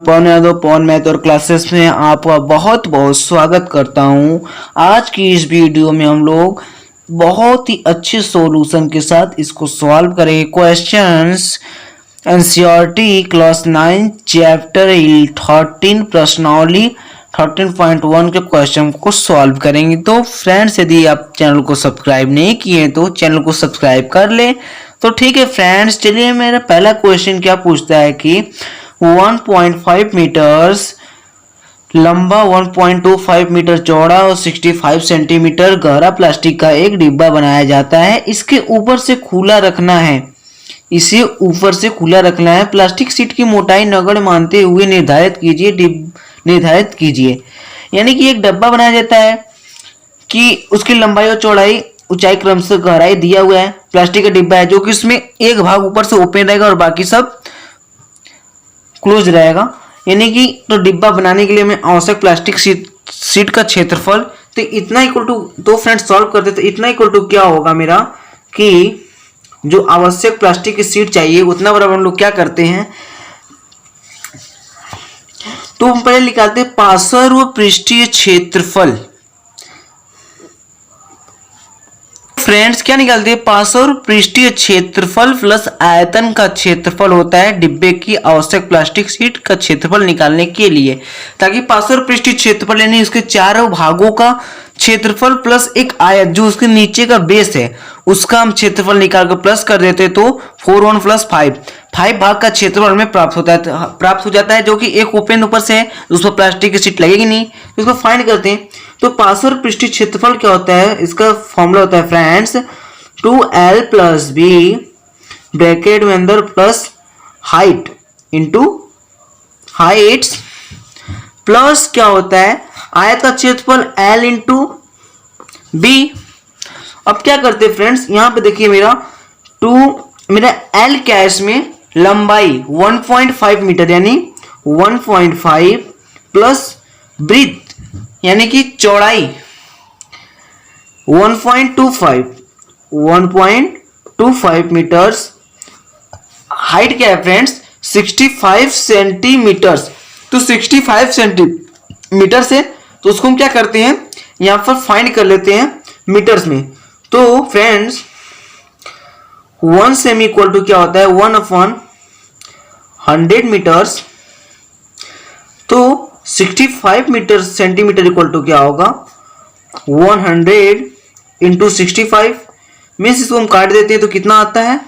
पवन यादव पवन math और classes में आपका बहुत बहुत स्वागत करता हूं। आज की इस वीडियो में हम लोग बहुत ही अच्छे सॉल्यूशन के साथ इसको सॉल्व करेंगे। क्वेश्चंस एनसीईआरटी क्लास 9 चैप्टर 13 प्रश्नावली 13.1 के क्वेश्चन को सॉल्व करेंगे। तो फ्रेंड्स, यदि आप चैनल को सब्सक्राइब नहीं किए तो चैनल को सब्सक्राइब कर ले। तो ठीक है फ्रेंड्स, चलिए मेरा पहला क्वेश्चन क्या पूछता है कि 1.5 मीटर्स लंबा 1.25 मीटर चौड़ा और 65 सेंटीमीटर गहरा प्लास्टिक का एक डिब्बा बनाया जाता है। इसके ऊपर से खुला रखना है। इसे ऊपर से खुला रखना है। प्लास्टिक शीट की मोटाई नगण्य मानते हुए निर्धारित कीजिए। यानी कि एक डब्बा बनाया जाता है कि उसकी लंबाई और चौड़ाई ऊंचाई क्रमशः गहराई दिया हुआ है। प्लास्टिक का डिब्बा है जो कि उसमें एक भाग ऊपर से ओपन रहेगा और बाकी सब क्लोज रहेगा। यानी कि तो डिब्बा बनाने के लिए हमें आवश्यक प्लास्टिक शीट का क्षेत्रफल तो इतना इक्वल टू, तो फ्रेंड्स सॉल्व करते तो इतना इक्वल टू क्या होगा मेरा कि जो आवश्यक प्लास्टिक की शीट चाहिए उतना बराबर हम लोग क्या करते हैं, तो हम पहले निकालते हैं पार्श्व पृष्ठीय क्षेत्रफल। फ्रेंड्स क्या निकालते हैं, पार्श्व पृष्ठीय क्षेत्रफल प्लस आयतन का क्षेत्रफल होता है डिब्बे की आवश्यक प्लास्टिक शीट का क्षेत्रफल निकालने के लिए। ताकि पार्श्व पृष्ठीय क्षेत्रफल यानी उसके चारों भागों का क्षेत्रफल प्लस एक आयत जो उसके नीचे का बेस है उसका हम क्षेत्रफल निकाल कर प्लस कर देते तो 4 1 + 5 भाग का क्षेत्रफल हमें प्राप्त हो जाता है जो कि एक ओपन ऊपर से है, उस पर प्लास्टिक की शीट लगेगी नहीं। तो इसको फाइंड करते हैं। तो पार्श्व पृष्ठीय क्षेत्रफल क्या होता है, इसका फॉर्मूला होता है फ्रेंड्स 2l + b ब्रैकेट में अंदर plus height into Heights plus क्या होता है आयत का क्षेत्रफल l इंटू b। अब क्या करते हैं फ्रेंड्स, यहां पे देखिए मेरा l क्या है, इसमें लंबाई 1.5 मीटर यानी 1.5 प्लस ब्रीथ यानी कि चौड़ाई 1.25 मीटर्स, हाइट क्या है फ्रेंड्स 65 सेंटीमीटर्स। तो 65 सेंटीमीटर से तो उसको हम क्या करते हैं यहां पर फाइंड कर लेते हैं मीटर्स में। तो फ्रेंड्स 1 सेमी इक्वल टू क्या होता है 1/100 मीटर्स। तो 65 मीटर सेंटीमीटर इक्वल टू क्या होगा 100 इंटू 65 में इसको हम काट देते हैं तो कितना आता है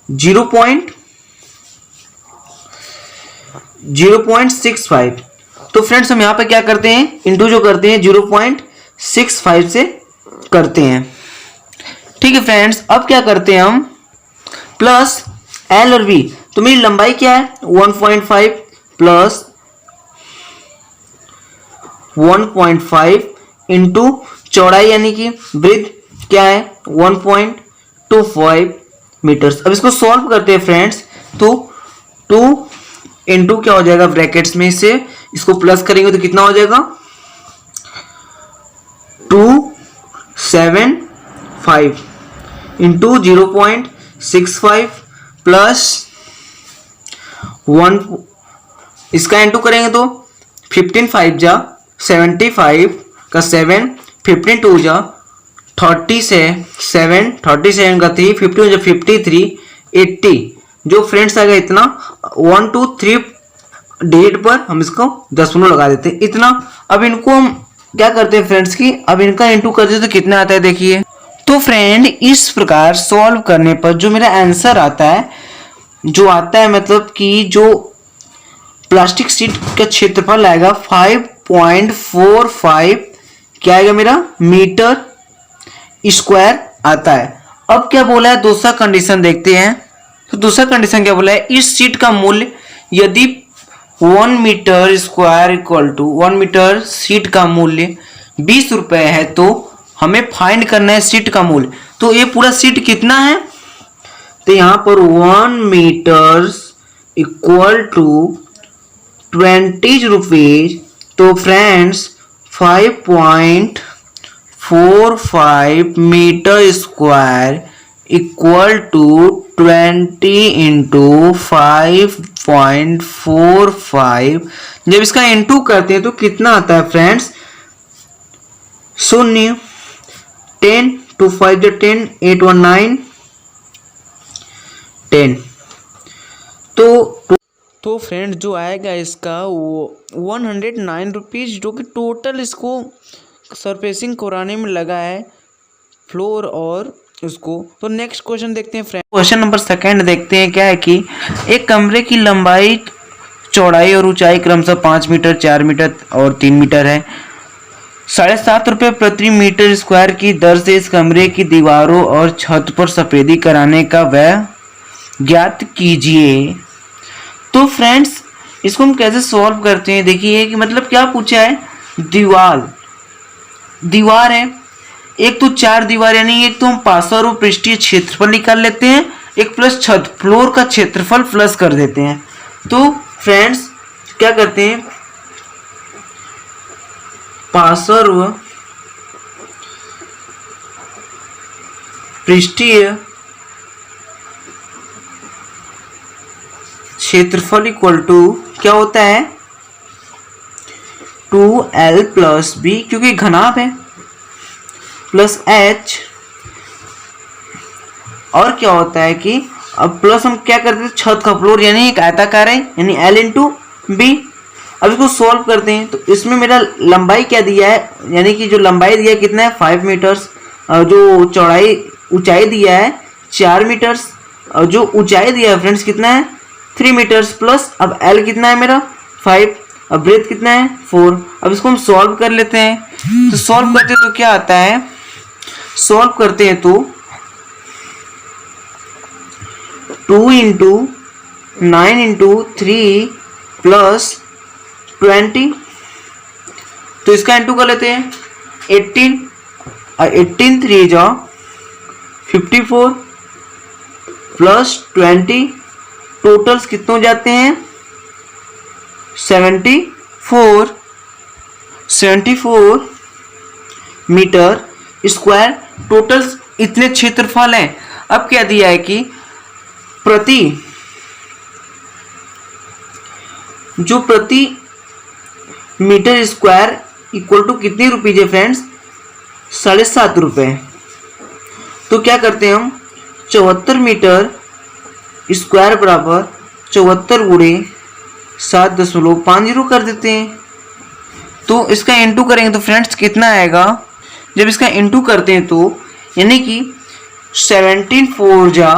0.65। तो फ्रेंड्स हम यहां पे क्या करते हैं इंटू जो करते हैं 0.65 से करते हैं। ठीक है फ्रेंड्स, अब क्या करते हैं हम प्लस एल और बी। तो मेरी लंबाई क्या है 1.5 प्लस 1.5 इंटू चौड़ाई यानी कि ब्रीथ क्या है 1.25 मीटर्स। अब इसको सॉल्व करते हैं फ्रेंड्स। तो 2 इंटू क्या हो जाएगा ब्रैकेट्स में से इसको प्लस करेंगे तो कितना हो जाएगा 275 इंटू 0.65 प्लस 1, इसका इंटू करेंगे तो 15 5 जा 75 का 7 15 2 जा 30 से 7 37 का 3 50 जा 53 80 जो फ्रेंड्स आएगा इतना 1 2 3 डिजिट पर हम इसको दशमलव लगा देते हैं इतना। अब इनको हम क्या करते हैं फ्रेंड्स की अब इनका इंटू करते हैं तो कितना आता है देखिए। तो फ्रेंड इस प्रकार सॉल्व करने पर जो मेरा आंसर आता है मतलब कि जो प्लास्टिक शीट का क्षेत्रफल आएगा 5.45 क्या आएगा मेरा मीटर स्क्वायर आता है। अब क्या बोला है दूसरा कंडीशन देखते हैं। तो दूसरा कंडीशन क्या बोला है, इस शीट का मूल्य यदि 1 metre square equal to 1 metre sheet का मूल्य 20 रुपए है तो हमें फाइंड करना है शीट का मूल्य। तो ये पूरा शीट कितना है, तो यहां पर 1 मीटर इक्वल टू 20 रुपीज। तो friends 5.45 metre square equal to 20 into 5 0.45। जब इसका इनटू करते हैं तो कितना आता है फ्रेंड्स? 0, 10, 2 5 10, 8 1 9, 10। तो फ्रेंड्स जो आएगा इसका वो 109 रुपीज़, जो कि टोटल इसको सरफेसिंग कराने में लगा है, फ्लोर और उसको। तो नेक्स्ट क्वेश्चन देखते हैं फ्रेंड। क्वेश्चन नंबर सेकंड देखते हैं। क्या है कि एक कमरे की लंबाई, चौड़ाई और ऊंचाई क्रमशः 5 मीटर, 4 मीटर और 3 मीटर है। 7.5 रुपये प्रति मीटर स्क्वायर की दर से इस कमरे की दीवारों और छत पर सफेदी कराने का व्यय ज्ञात कीजिए। तो फ्रेंड्स इसको हम कैसे सॉल्व करते हैं? देखिए कि मतलब क्या पूछा है, दीवार है एक, तो 4 दीवार, यानी एक तो हम पार्श्व और पृष्ठीय क्षेत्रफल निकाल लेते हैं, एक प्लस छत फ्लोर का क्षेत्रफल प्लस कर देते हैं। तो फ्रेंड्स क्या करते हैं, पार्श्व पृष्ठीय क्षेत्रफल इक्वल टू क्या होता है, 2L प्लस बी, क्योंकि घनाभ है, प्लस H। और क्या होता है कि अब प्लस हम क्या करते हैं, छत का फ्लोर, यानी एक आयताकार है, यानी L इंटू बी। अब इसको सॉल्व करते हैं तो इसमें मेरा लंबाई क्या दिया है, यानी कि जो लंबाई दिया है कितना है 5 मीटर्स, जो चौड़ाई ऊंचाई दिया है 4 मीटर्स, और जो ऊंचाई दिया है फ्रेंड्स कितना है 3 मीटर्स, प्लस अब L कितना है मेरा 5, अब ब्रेथ कितना है 4। अब इसको हम सॉल्व कर लेते हैं। तो सॉल्व करते हैं तो क्या आता है, सॉल्व करते हैं तो 2 इंटू 9 इंटू 3 प्लस 20, तो इसका इंटू कर लेते हैं 18, और 18 3 जा 54 प्लस 20, टोटल्स कितने हो जाते हैं 74 मीटर स्क्वायर, टोटल्स इतने क्षेत्रफल हैं। अब क्या दिया है कि प्रति मीटर स्क्वायर इक्वल टू कितनी रुपीज है फ्रेंड्स, 7.5 रुपये। तो क्या करते हैं हम, 74 मीटर स्क्वायर बराबर 74 गुणे 7.50 कर देते हैं। तो इसका इंटू करेंगे तो फ्रेंड्स कितना आएगा, जब इसका इंटू करते हैं तो यानी कि 17 4 जा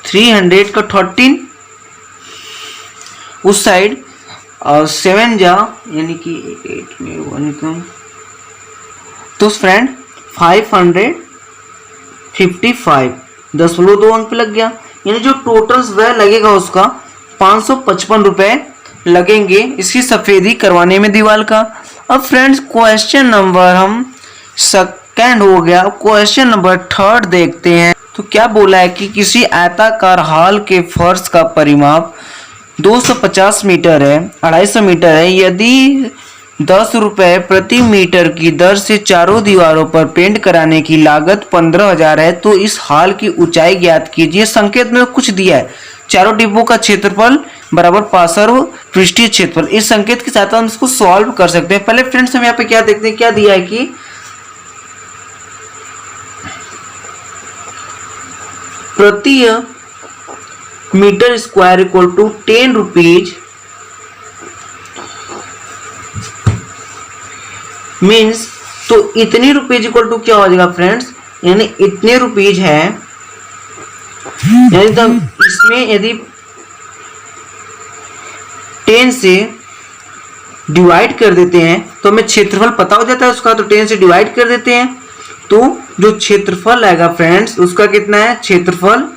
300 का 13 उस साइड, और 7 जा यानी कि 8 में 1 कम, तो फ्रेंड 555 10.2 अंक पे लग गया, यानी जो टोटल्स वह लगेगा उसका 555 रुपए लगेंगे इसकी सफेदी करवाने में दीवार का। अब फ्रेंड्स क्वेश्चन नंबर हम सेकंड हो गया, क्वेश्चन नंबर थर्ड देखते हैं। तो क्या बोला है कि किसी आयताकार हॉल के फर्श का परिमाप 250 मीटर है, 250 मीटर है। यदि 10 रुपये प्रति मीटर की दर से चारों दीवारों पर पेंट कराने की लागत 15,000 है, तो इस हॉल की ऊंचाई ज्ञात कीजिए। संकेत में कुछ दिया है, चारों डिब्बों का क्षेत्रफल बराबर पार्श्व पृष्ठीय क्षेत्रफल। इस संकेत के साथ हम इसको सॉल्व कर सकते हैं। पहले फ्रेंड्स हम यहाँ पे क्या देखते हैं, क्या दिया है कि प्रति metre square equal to 10 rupees means, तो इतनी रुपीज इक्वल टू क्या हो जाएगा फ्रेंड्स, यानी इतने रुपीज है, यानी तो इसमें यदि 10 से डिवाइड कर देते हैं तो हमें क्षेत्रफल पता हो जाता है उसका, तो 10 से डिवाइड कर देते हैं तो जो क्षेत्रफल आएगा फ्रेंड्स उसका कितना है, क्षेत्रफल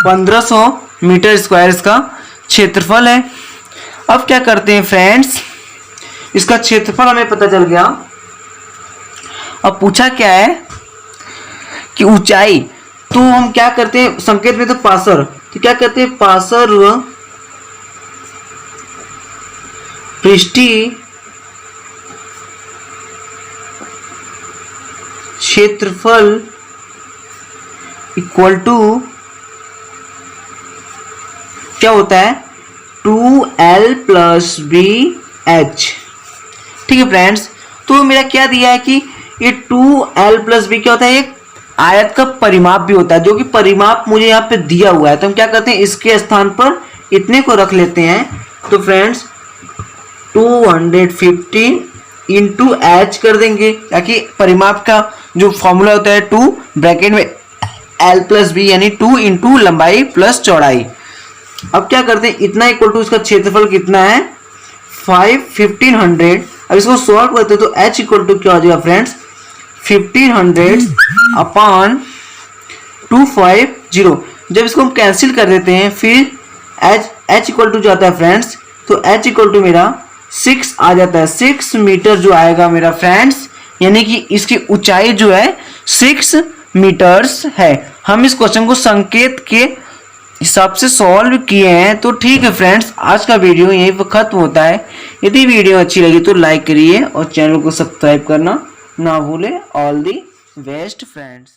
1500 मीटर स्क्वायर इसका क्षेत्रफल है। अब क्या करते हैं फ्रेंड्स, इसका क्षेत्रफल हमें पता चल गया। अब पूछा क्या है कि ऊंचाई, तो हम क्या करते हैं संकेत में तो पार्श्व, तो क्या करते हैं पार्श्व पृष्ठीय क्षेत्रफल इक्वल टू क्या होता है 2L प्लस बी एच। ठीक है फ्रेंड्स, तो मेरा क्या दिया है कि ये 2L प्लस बी क्या होता है, एक आयत का परिमाप भी होता है, जो कि परिमाप मुझे यहाँ पे दिया हुआ है। तो हम क्या करते हैं, इसके स्थान पर इतने को रख लेते हैं। तो फ्रेंड्स 215 इंटू एच कर देंगे, ताकि परिमाप का जो फॉर्मूला होता है 2 ब्रैकेट में L प्लस बी यानी 2 इंटू लंबाई प्लस चौड़ाई। अब क्या करते हैं, इतना इक्वल टू इसका क्षेत्रफल कितना है 1500। अब इसको सॉल्व करते हैं तो h इक्वल टू क्या हो जाएगा फ्रेंड्स 1500 अपॉन 250। जब इसको हम कैंसिल कर देते हैं फिर h इक्वल टू जाता है फ्रेंड्स, तो h इक्वल टू मेरा 6 आ जाता है। 6 मीटर जो आएगा मेरा फ्रेंड्स, यानी कि इसकी ऊंचाई जो है 6 मीटर्स है। हम इस क्वेश्चन को संकेत के हिसाब से सॉल्व किए हैं। तो ठीक है फ्रेंड्स, आज का वीडियो यहीं पर खत्म होता है। यदि वीडियो अच्छी लगी तो लाइक करिए और चैनल को सब्सक्राइब करना ना भूलें। All the best friends.